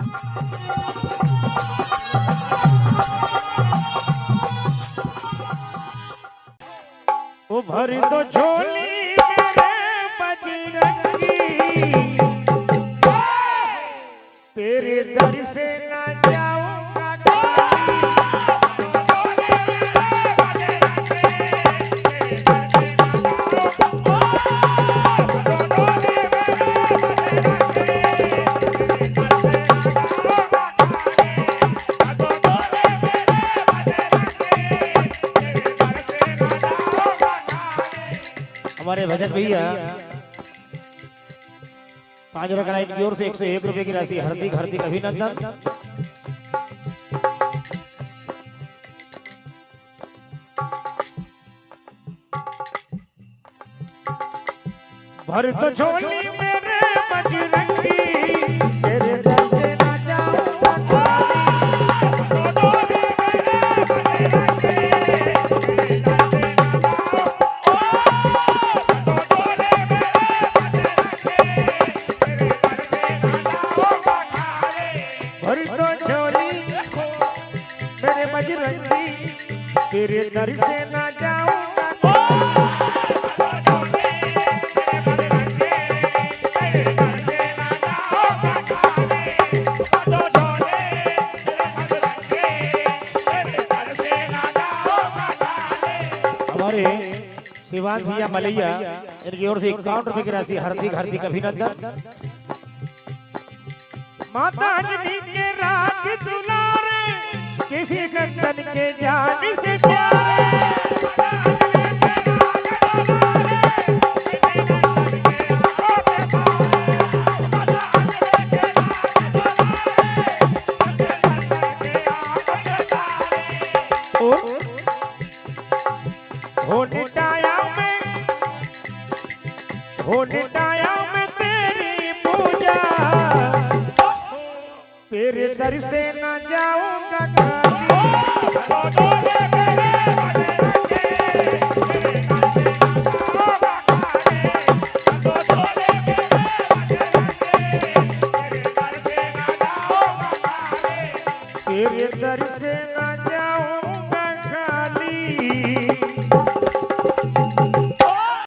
वो भर दो झोली मेरे बजरंगी, तेरे दर से ना जाऊंगा हमारे भजन भैया 5 रकड़ा की ओर से 101 रुपए की राशि हार्दिक हार्दिक अभिनंदन। भर तो झोली मेरे बजरंगी, तेरे दर से ना जाऊंगा तेरे दर से ना जाऊंगा। हमारे शिवान भैया मलैया इनकी ओर से 51 रुपए की राशि हार्दिक हार्दिक अभिनंदन। माता जी के राज दुलारे, किसी संतन के जान से प्यारे, होने में तेरी पूजा, तेरे दर से ना जाऊंगा तेरे दर से